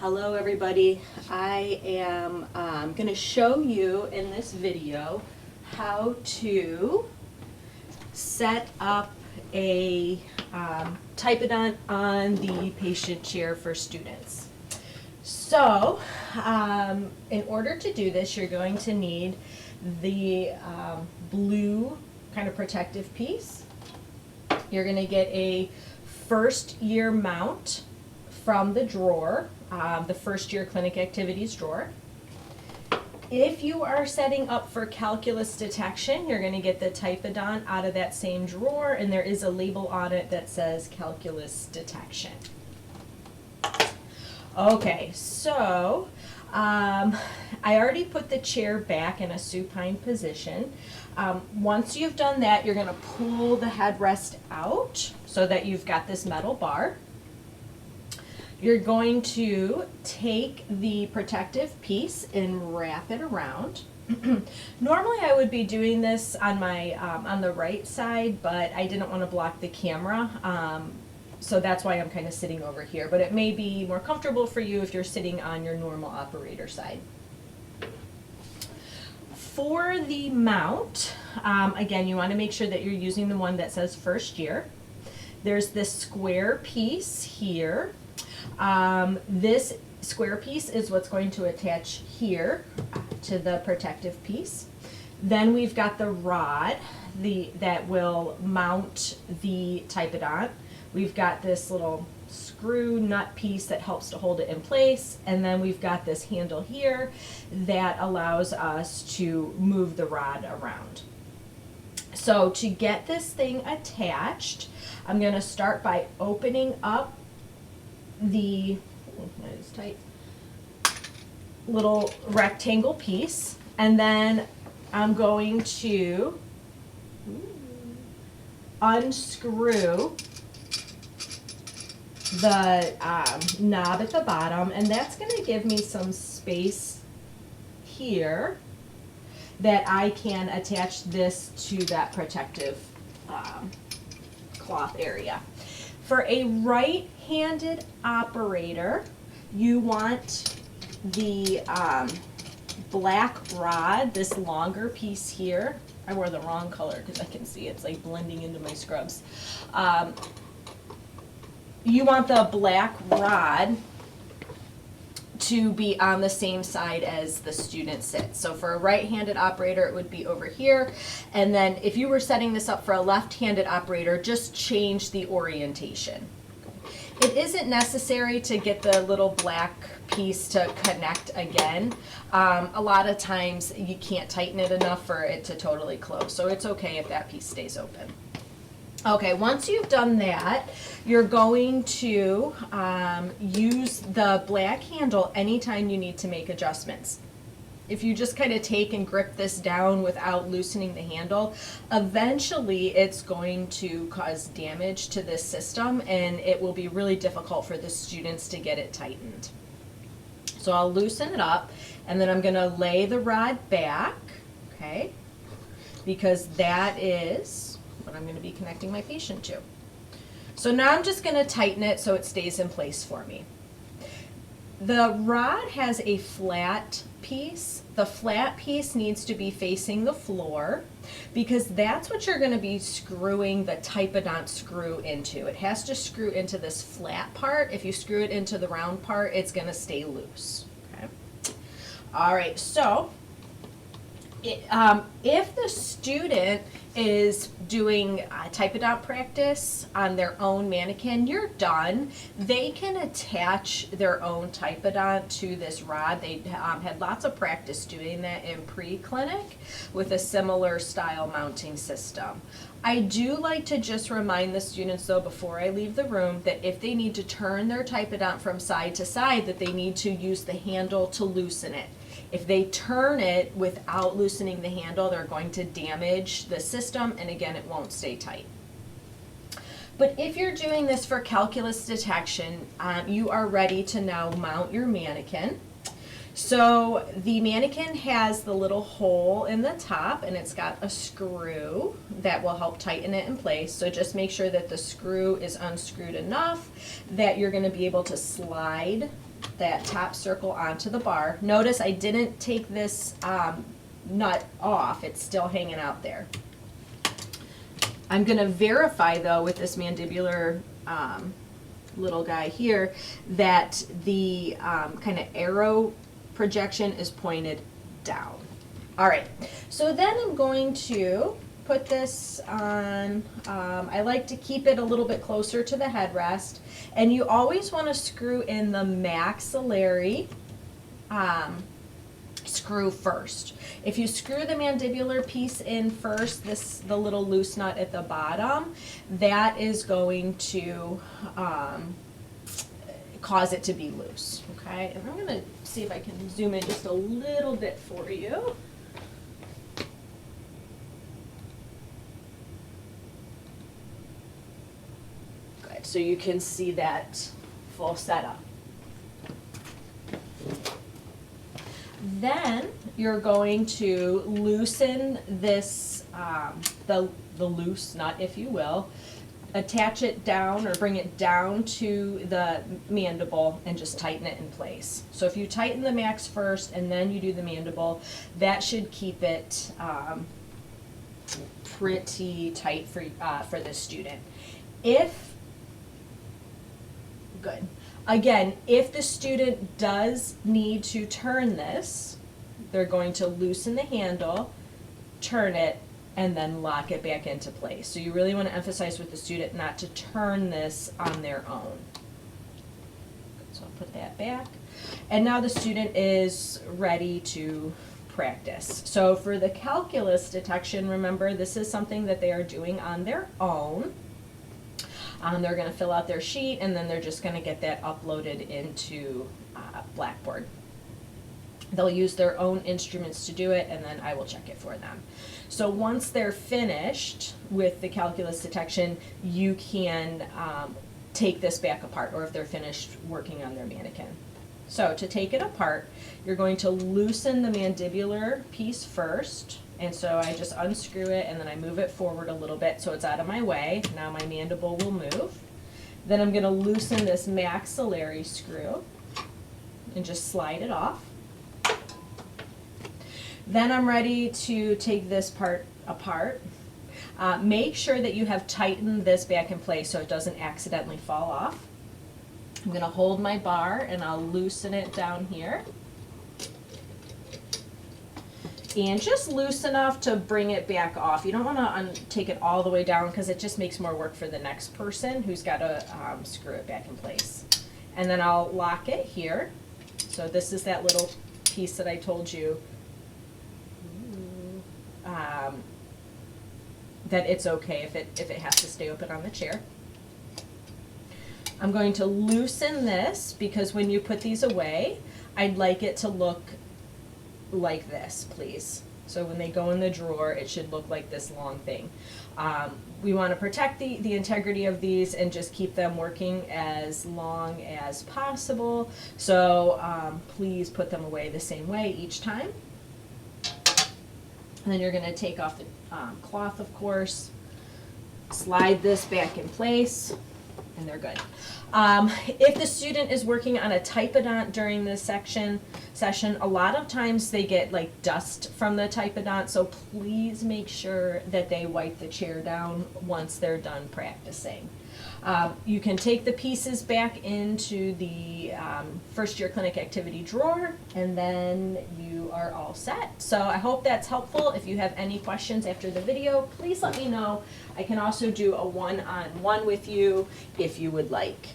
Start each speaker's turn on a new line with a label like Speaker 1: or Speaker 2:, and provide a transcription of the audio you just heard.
Speaker 1: Hello everybody. I am going to show you in this video how to set up a typodont on the patient chair for students. So in order to do this, you're going to need the blue kind of protective piece. You're going to get a first year mount from the drawer, the first year clinic activities drawer. If you are setting up for calculus detection, you're going to get the typodont out of that same drawer, and there is a label on it that says calculus detection. Okay, so I already put the chair back in a supine position. Once you've done that, you're going to pull the headrest out so that you've got this metal bar. You're going to take the protective piece and wrap it around. Normally I would be doing this on my on the right side, but I didn't want to block the camera, so that's why I'm kind of sitting over here. But it may be more comfortable for you if you're sitting on your normal operator side. For the mount, again, you want to make sure that you're using the one that says first year. There's this square piece here. This square piece is what's going to attach here to the protective piece. Then we've got the rod that will mount the typodont. We've got this little screw nut piece that helps to hold it in place, and then we've got this handle here that allows us to move the rod around. So to get this thing attached, I'm going to start by opening up the tight little rectangle piece, and then I'm going to unscrew the knob at the bottom, and that's going to give me some space here that I can attach this to that protective cloth area. For a right-handed operator, you want the black rod, this longer piece here. I wore the wrong color because I can see it's like blending into my scrubs. You want the black rod to be on the same side as the student sits. So for a right-handed operator, it would be over here. And then if you were setting this up for a left-handed operator, just change the orientation. It isn't necessary to get the little black piece to connect again. A lot of times you can't tighten it enough for it to totally close. So it's okay if that piece stays open. Okay, once you've done that, you're going to use the black handle anytime you need to make adjustments. If you just kind of take and grip this down without loosening the handle, eventually it's going to cause damage to this system, and it will be really difficult for the students to get it tightened. So I'll loosen it up, and then I'm going to lay the rod back, okay, because that is what I'm going to be connecting my patient to. So now I'm just going to tighten it so it stays in place for me. The rod has a flat piece. The flat piece needs to be facing the floor because that's what you're going to be screwing the typodont screw into. It has to screw into this flat part. If you screw it into the round part, it's going to stay loose. Okay. All right, so if the student is doing typodont practice on their own Manikin, you're done. They can attach their own typodont to this rod. They had lots of practice doing that in pre-clinic with a similar style mounting system. I do like to just remind the students though before I leave the room that if they need to turn their typodont from side to side, that they need to use the handle to loosen it. If they turn it without loosening the handle, they're going to damage the system, and again, it won't stay tight. But if you're doing this for calculus detection, you are ready to now mount your Manikin. So the Manikin has the little hole in the top, and it's got a screw that will help tighten it in place. So just make sure that the screw is unscrewed enough that you're going to be able to slide that top circle onto the bar. Notice I didn't take this nut off, it's still hanging out there. I'm going to verify though with this mandibular little guy here that the kind of arrow projection is pointed down. All right, so then I'm going to put this on, I like to keep it a little bit closer to the headrest, and you always want to screw in the maxillary screw first. If you screw the mandibular piece in first, the little loose nut at the bottom, that is going to cause it to be loose, okay? And I'm gonna see if I can zoom in just a little bit for you. Good, so you can see that full setup. Then you're going to loosen this, the loose nut, if you will, attach it down or bring it down to the mandible and just tighten it in place. So if you tighten the max first and then you do the mandible, that should keep it pretty tight for this student. Good. Again, if the student does need to turn this, they're going to loosen the handle, turn it, and then lock it back into place. So you really want to emphasize with the student not to turn this on their own. So I'll put that back. And now the student is ready to practice. So for the calculus detection, remember this is something that they are doing on their own. They're going to fill out their sheet and then they're just going to get that uploaded into Blackboard. They'll use their own instruments to do it and then I will check it for them. So once they're finished with the calculus detection, you can take this back apart, or if they're finished working on their Manikin. So to take it apart, you're going to loosen the mandibular piece first. And so I just unscrew it and then I move it forward a little bit so it's out of my way. Now my mandible will move. Then I'm going to loosen this maxillary screw and just slide it off. Then I'm ready to take this part apart. Make sure that you have tightened this back in place so it doesn't accidentally fall off. I'm going to hold my bar and I'll loosen it down here. And just loose enough to bring it back off. You don't want to take it all the way down because it just makes more work for the next person who's got to screw it back in place. And then I'll lock it here. So this is that little piece that I told you that it's okay if it has to stay open on the chair. I'm going to loosen this because when you put these away, I'd like it to look like this, please. So when they go in the drawer, it should look like this long thing. We want to protect the integrity of these and just keep them working as long as possible. So please put them away the same way each time. And then you're going to take off the cloth, of course, slide this back in place, and they're good. If the student is working on a typodont during this session, a lot of times they get like dust from the typodont, so please make sure that they wipe the chair down once they're done practicing. You can take the pieces back into the first year clinic activity drawer, and then you are all set. So I hope that's helpful. If you have any questions after the video, please let me know. I can also do a one-on-one with you if you would like.